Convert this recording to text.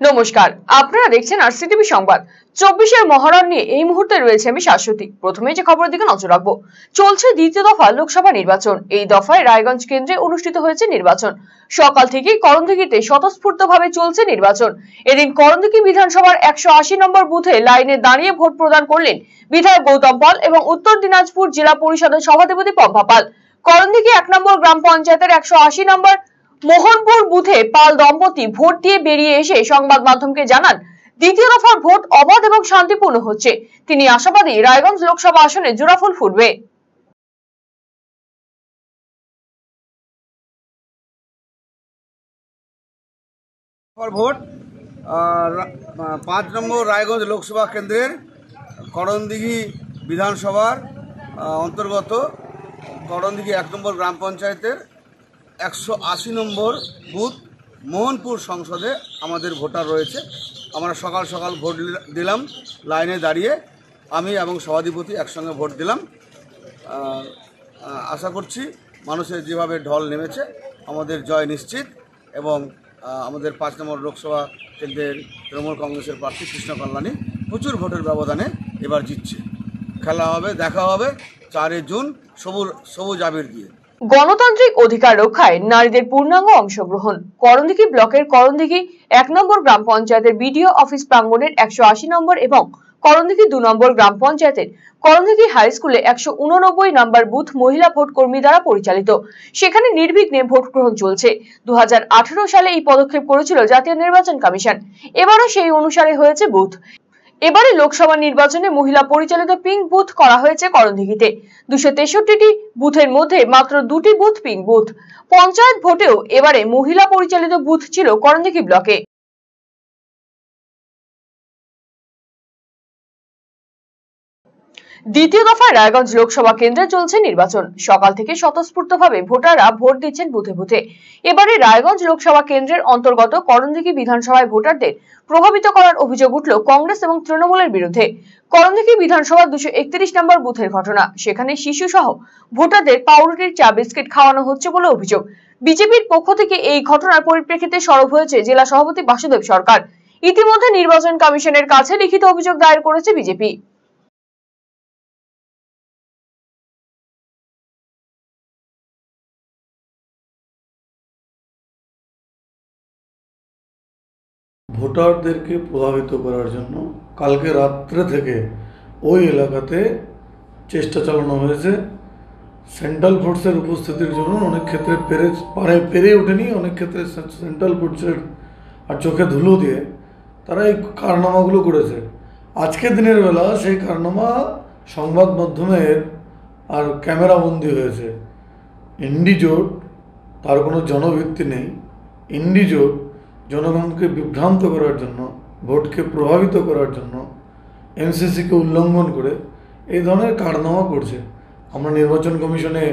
নমস্কার, আপনারা দেখছেন আরসিটিভি সংবাদ। 24-এর মহারণ নিয়ে এই মুহূর্তে রয়েছে আমি শাশ্বতী। প্রথমে যে খবরের দিকে নজর রাখবো, চলছে দ্বিতীয় দফা লোকসভা নির্বাচন। এই দফায় রায়গঞ্জ কেন্দ্রে অনুষ্ঠিত হয়েছে নির্বাচন। সকাল থেকেই করণদিঘিতে স্বতঃস্ফূর্তভাবে চলছে নির্বাচন। এদিন করণদিঘি বিধানসভার 180 নম্বর বুথে লাইনে দাঁড়িয়ে ভোট প্রদান করলেন বিধায়ক গৌতম পাল এবং উত্তর দিনাজপুর জেলা পরিষদের সভাধিপতি পম্পা পাল। করণদিঘি 1 নম্বর গ্রাম পঞ্চায়েতের 180 নম্বর মোহনপুর বুথে পাল দম্পতি ভোট দিয়ে বেরিয়ে এসে সংবাদ মাধ্যমকে জানান, দ্বিতীয় দফার ভোট অবাধ এবং শান্তিপূর্ণ হচ্ছে। তিনি আশাবাদী রায়গঞ্জ লোকসভা আসনে জোড়াফুল ফুটবে। ভোট 5 নম্বর রায়গঞ্জ লোকসভা কেন্দ্রের করণদিঘি বিধানসভার অন্তর্গত করণদিঘি 1 নম্বর গ্রাম পঞ্চায়েতের 180 নম্বর বুথ মোহনপুর সংসদে আমাদের ভোটার রয়েছে। আমরা সকাল সকাল ভোট দিলাম, লাইনে দাঁড়িয়ে আমি এবং সভাধিপতি একসঙ্গে ভোট দিলাম। আশা করছি মানুষের যেভাবে ঢল নেমেছে আমাদের জয় নিশ্চিত এবং আমাদের 5 নম্বর লোকসভা কেন্দ্রের তৃণমূল কংগ্রেসের প্রার্থী কৃষ্ণ কল্যাণী প্রচুর ভোটের ব্যবধানে এবার জিতছে। খেলা হবে, দেখা হবে 4 জুন সবুজ আবির দিয়ে। গণতান্ত্রিক অধিকার রক্ষায় নারীদের পূর্ণাঙ্গ অংশগ্রহণ। করণদিঘি ব্লকের করণদিঘি 1 নম্বর গ্রাম পঞ্চায়েতের বিডিও অফিস প্রাঙ্গণের 180 নম্বর এবং করণদিঘি 2 নম্বর গ্রাম পঞ্চায়েতের করণদিঘি হাই স্কুলে 189 নম্বর বুথ মহিলা ভোট কর্মী দ্বারা পরিচালিত। সেখানে নির্বিঘ্নে ভোট গ্রহণ চলছে। 2018 সালে এই পদক্ষেপ করেছিল জাতীয় নির্বাচন কমিশন। এবারও সেই অনুসারে হয়েছে বুথ। এবারে লোকসভা নির্বাচনে মহিলা পরিচালিত পিঙ্ক বুথ করা হয়েছে করণদিঘিতে। 263টি বুথের মধ্যে মাত্র 2টি বুথ পিঙ্ক বুথ। পঞ্চায়েত ভোটেও এবারে মহিলা পরিচালিত বুথ ছিল করণদিঘি ব্লকে। দ্বিতীয় দফায় রায়গঞ্জ লোকসভা কেন্দ্রে চলছে নির্বাচন। সকাল থেকে স্বতঃস্ফূর্তভাবে ভোটাররা ভোট দিচ্ছেন বুথে বুথে। এবারে রায়গঞ্জ লোকসভা কেন্দ্রের অন্তর্গত করণদিঘি বিধানসভায় ভোটারদের প্রভাবিত করার অভিযোগ উঠল কংগ্রেস এবং তৃণমূলের বিরুদ্ধে। করণদিঘি বিধানসভার 231 নম্বর বুথের ঘটনা। সেখানে শিশু সহ ভোটারদের পাউরুটির চা বিস্কিট খাওয়ানো হচ্ছে বলে অভিযোগ। বিজেপির পক্ষ থেকে এই ঘটনার পরিপ্রেক্ষিতে সরব হয়েছে জেলা সভাপতি বাসুদেব সরকার। ইতিমধ্যে নির্বাচন কমিশনের কাছে লিখিত অভিযোগ দায়ের করেছে বিজেপি। ভোটারদেরকে প্রভাবিত করার জন্য কালকে রাত্রে থেকে ওই এলাকাতে চেষ্টা চালানো হয়েছে। সেন্ট্রাল ফোর্সের উপস্থিতির জন্য অনেক ক্ষেত্রে পেরে ওঠেনি, অনেক ক্ষেত্রে সেন্ট্রাল ফোর্সের আর চোখে ধুলো দিয়ে তারা এই কারনামাগুলো করেছে। আজকে দিনের বেলা সেই কারনামা সংবাদ মাধ্যমের আর ক্যামেরাবন্দি হয়েছে। ইন্ডিজোট, তার কোনো জনভিত্তি নেই। ইন্ডিজোট জনগণকে বিভ্রান্ত করার জন্য, ভোটকে প্রভাবিত করার জন্য, এমসিসিকে উল্লঙ্ঘন করে এই ধরনের কারনামা করছে। আমরা নির্বাচন কমিশনে